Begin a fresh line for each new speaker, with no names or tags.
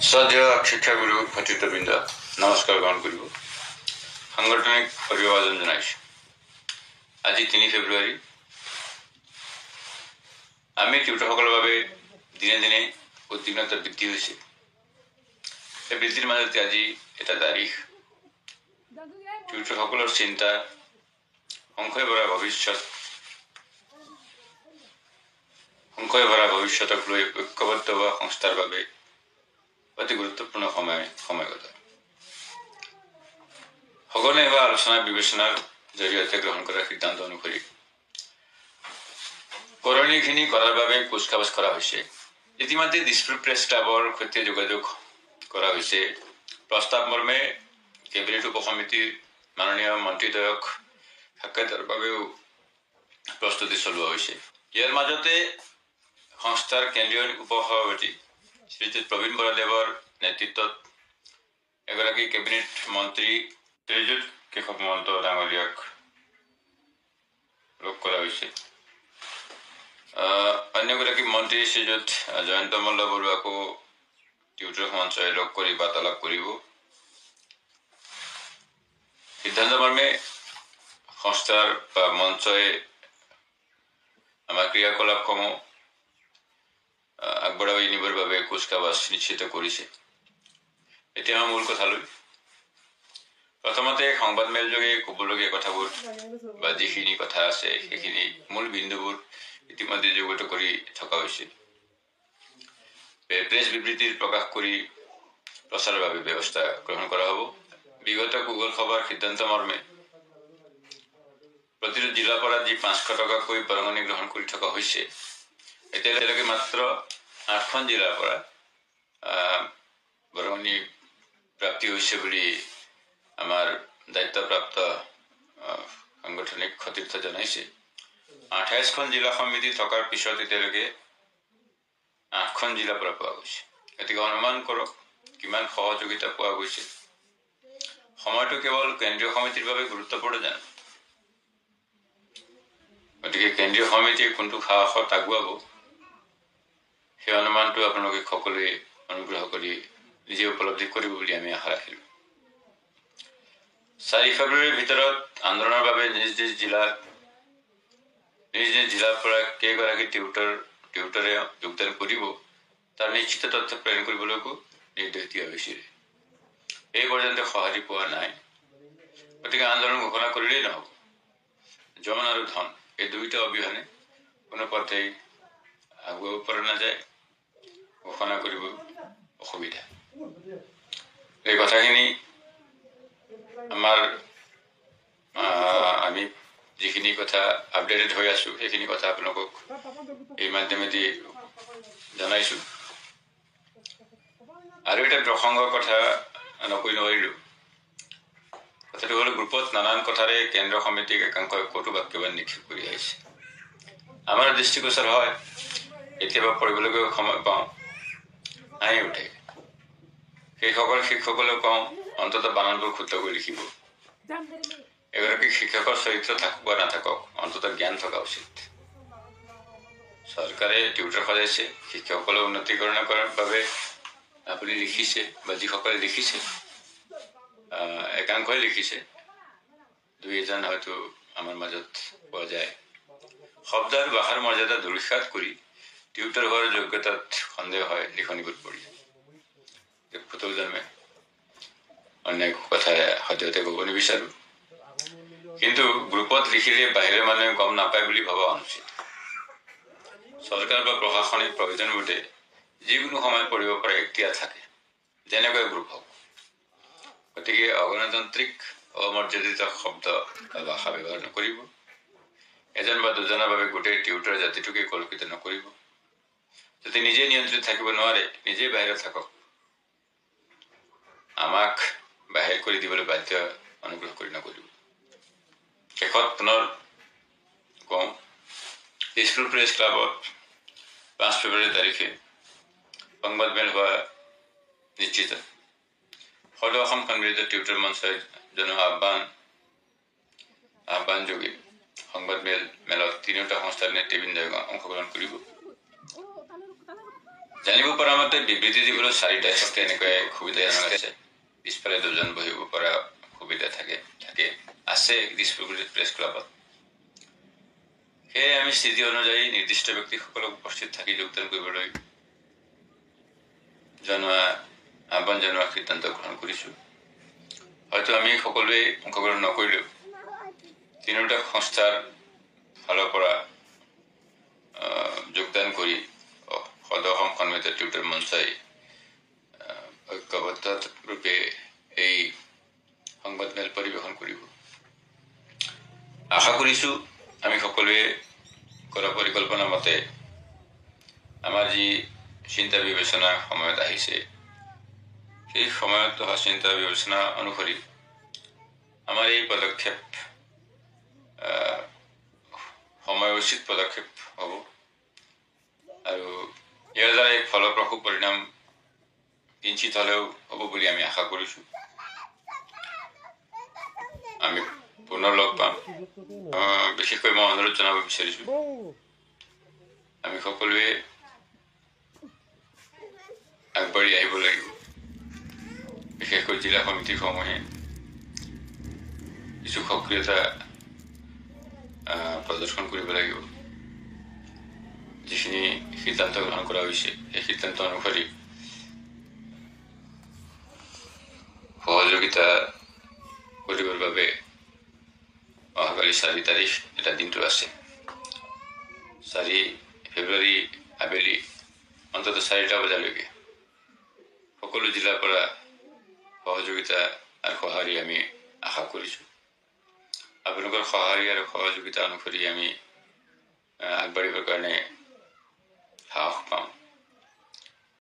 শ্ৰদ্ধেয় শিক্ষাগুৰু ভাতৃত্ববৃন্দ নমস্কাৰ গ্ৰহণ কৰিব সাংগঠনিক অভিবাদন জনাইছোঁ। আজি ৩ ফেব্ৰুৱাৰী। আমি টিউটৰসকলৰ বাবে দিনে দিনে উদ্বিগ্নতা বৃদ্ধি হৈছে। এই বৃদ্ধিৰ মাজতে আজি এটা তাৰিখ টিউটৰসকলৰ চিন্তা সংশয় ভৰা ভৱিষ্যতক লৈ ঐক্যবদ্ধ হোৱা সংস্থাৰ বাবে অতি গুৰুত্বপূৰ্ণ সময়গত। সঘনে হোৱা আলোচনা বিবেচনাৰ জৰিয়তে গ্ৰহণ কৰা সিদ্ধান্ত অনুসৰি কৰণীখিনি কৰাৰ বাবে কুচকাৱাজ কৰা হৈছে। ইতিমধ্যে দিছপুৰ প্ৰেছ ক্লাবৰ সৈতে যোগাযোগ কৰা হৈছে। প্ৰস্তাৱ মৰ্মে কেবিনেট উপসমিতিৰ মাননীয় মন্ত্ৰীদ্বয়ক সাক্ষাতৰ বাবেও প্ৰস্তুতি চলোৱা হৈছে। ইয়াৰ মাজতে সংস্থাৰ কেন্দ্ৰীয় উপসভাপতি শ্ৰীযুত প্ৰবীণ বৰাদেৱৰ নেতৃত্বত এগৰাকী কেবিনেট মন্ত্ৰী শ্ৰীযুত কেশৱ মহন্ত ডাঙৰীয়াক লগ কৰা হৈছে। অন্য এগৰাকী মন্ত্ৰী শ্ৰীযুত জয়ন্ত মল্ল বৰুৱাকো টিউটৰ মঞ্চই লগ কৰি বাৰ্তালাপ কৰিব। সিদ্ধান্ত মৰ্মে সংস্থাৰ বা মঞ্চই আমাৰ ক্ৰিয়াকলাপসমূহ আগবঢ়াই নিবৰ বাবে কুচকাৱাজ নিশ্চিত কৰিছে। এতিয়া আমাৰ মূল কথালৈ প্ৰথমতে সংবাদ মেলযোগে ক'বলগীয়া কথাবোৰ বা যিখিনি কথা আছে সেইখিনি মূল বিন্দুবোৰ ইতিমধ্যে যুগত কৰি থকা হৈছে। প্ৰেছ বিবৃতিৰ প্ৰকাশ কৰি প্ৰচাৰৰ বাবে ব্যৱস্থা গ্ৰহণ কৰা হ'ব। বিগত গুগল সভাৰ সিদ্ধান্ত মৰ্মে প্ৰতিটো জিলাৰ পৰা যি 500 টকাকৈ বৰঙণি গ্ৰহণ কৰি থকা হৈছে, এতিয়ালৈকে মাত্ৰ 8খন জিলাৰ পৰা বৰঙণি প্ৰাপ্তি হৈছে বুলি আমাৰ দায়িত্বপ্ৰাপ্ত সাংগঠনিক সতীৰ্থ জনাইছে। 28খন জিলা সমিতি থকাৰ পিছত এতিয়ালৈকে 8খন জিলাৰ পৰা পোৱা গৈছে। গতিকে অনুমান কৰক কিমান সহযোগিতা পোৱা গৈছে। সময়টো কেৱল কেন্দ্ৰীয় সমিতিৰ বাবে গুৰুত্বপূৰ্ণ জানো? গতিকে কেন্দ্ৰীয় সমিতিয়ে কোনটো সাহসত আগুৱাব সেই অনুমানটো আপোনালোকে সকলোৱে অনুগ্ৰহ কৰি নিজে উপলব্ধি কৰিব বুলি আমি আশা ৰাখিলোঁ। 4 ফেব্ৰুৱাৰীৰ ভিতৰত আন্দোলনৰ বাবে নিজ নিজ জিলাৰ পৰা কেইগৰাকী টিউটৰে যোগদান কৰিব তাৰ নিশ্চিত তথ্য প্ৰেৰণ কৰিবলৈকো নিৰ্দেশ দিয়া হৈছিল। এই পৰ্যন্ত সঁহাৰি পোৱা নাই। গতিকে আন্দোলন ঘোষণা কৰিলেই নহ'ব। জন আৰু ধন এই দুয়োটা অবিহনে কোনো পথেই আগুৱাব পৰা নাযায়। ঘোষণা কৰিব অসুবিধা। এই কথাখিনি আমি যিখিনি কথা আপডেটেড হৈ আছো সেইখিনি কথা আপোনালোকক এই মাধ্যমেদি জনাইছো। আৰু এটা প্ৰসংগৰ কথা নকৈ নোৱাৰিলো। কথাটো হ'ল গ্ৰুপত নানান কথাৰে কেন্দ্ৰীয় সমিতিক একাংশই কটু বাক্যবান নিক্ষেপ কৰি আহিছে। আমাৰ দৃষ্টিগোচৰ হয়, কেতিয়াবা পঢ়িবলৈকে সময় পাওঁ হাঁহি উঠে। সেইসকল শিক্ষকলৈ কওঁ অন্ততঃ বানানবোৰ শুদ্ধ কৰি লিখিব। এগৰাকী শিক্ষকৰ চৰিত্ৰ থাকক বা নাথাকক অন্ততঃ জ্ঞান থকা উচিত। চৰকাৰে টিউটৰ সজাইছে, শিক্ষকসকলৰ উন্নতিকৰণ কৰাৰ বাবে আপুনি লিখিছে বা যিসকলে লিখিছে একাংশই লিখিছে, 2-এজন হয়তো আমাৰ মাজত পোৱা যায়। শব্দ আৰু ভাষাৰ মৰ্যাদা দুৰুৎসাত কৰি টিউটৰ হোৱাৰ যোগ্যতাত সন্দেহ হয় লিখনিবোৰ পঢ়ি। পুতল জন্মে অন্য কথা সদ্যহতে ক'ব নিবিচাৰো। কিন্তু গ্ৰুপত লিখিলে বাহিৰৰ মানুহে গম নাপায় বুলি ভবা অনুচিত। চৰকাৰ বা প্ৰশাসনিক প্ৰয়োজনবোধে যিকোনো সময়ত পঢ়িব পৰা এখতিয়াৰ থাকে, যেনেকৈ গ্ৰুপ হওক। গতিকে অগণতান্ত্ৰিক অমৰ্যাদিত শব্দ বা ভাষা ব্যৱহাৰ নকৰিব। এজন বা দুজনৰ বাবে গোটেই টিউটৰ জাতিটোকে কলুষিত নকৰিব। যদি নিজে নিয়ন্ত্ৰিত থাকিব নোৱাৰে, নিজেই বাহিৰত থাকক। আমাক বাহিৰ কৰি দিবলৈ বাধ্য অনুগ্ৰহ কৰি নকৰিব। শেষত পুনৰ কওঁ, দিছপুৰ প্ৰেছ ক্লাবত 5 ফেব্ৰুৱাৰী তাৰিখে সংবাদ মেল হোৱা নিশ্চিত। সদৌ অসম সন্মিলিত টিউটৰ মঞ্চই জনোৱা আহ্বান যোগে সংবাদ মেলত 3টা সংস্থাৰ নেতৃবৃন্দই অংশগ্ৰহণ কৰিব। জানিব পৰা মতে বিবৃতি দিবলৈ 4 ডেস্ক এনেকৈ সুবিধাজনক আছে পিছফালে 2জন বহিব পৰা সুবিধা থাকে আছে দিছপুৰ প্ৰেছ ক্লাবত সেয়ে আমি স্থিতি অনুযায়ী নিৰ্দিষ্ট ব্যক্তিসকলক উপস্থিত থাকি যোগদান কৰিবলৈ আহ্বান জনোৱাৰ সিদ্ধান্ত গ্ৰহণ কৰিছোঁ হয়তো আমি সকলোৱে অংশগ্ৰহণ নকৰিলেও তিনিটা সংস্থাৰ ফালৰ পৰা যোগদান কৰি সদৌ সন্মিত টিউটাৰ মঞ্চই ঐক্যবদ্ধ ৰূপে এই সংবাদমেল পৰিৱেশন কৰিব আশা কৰিছোঁ আমি সকলোৱে কৰা পৰিকল্পনা মতে আমাৰ যি চিন্তা বিবেচনা সময়ত আহিছে সেই সময়ত অহা চিন্তা বিবেচনা অনুসৰি আমাৰ এই পদক্ষেপ সময় উচিত পদক্ষেপ হ'ব আৰু ইয়াৰ দ্বাৰা এক ফলপ্ৰসূ পৰিণাম কিঞ্চিত হ'লেও হ'ব বুলি আমি আশা কৰিছোঁ আমি পুনৰ লগ পাম বিশেষকৈ মই অনুৰোধ জনাব বিচাৰিছোঁ আমি সকলোৱে আগবাঢ়ি আহিব লাগিব বিশেষকৈ জিলা সমিতিসমূহে কিছু সক্ৰিয়তা প্ৰদৰ্শন কৰিব লাগিব যিখিনি সিদ্ধান্ত গ্ৰহণ কৰা হৈছে সেই সিদ্ধান্ত অনুসৰি সহযোগিতা কৰিবৰ বাবে অহাকালি 4 তাৰিখ এটা দিনটো আছে 4 ফেব্ৰুৱাৰী আবেলি অন্ততঃ 4টা বজালৈকে সকলো জিলাৰ পৰা সহযোগিতা আৰু সঁহাৰি আমি আশা কৰিছোঁ আপোনালোকৰ সঁহাৰি আৰু সহযোগিতা অনুসৰি আমি আগবাঢ়িবৰ কাৰণে সাহস পাম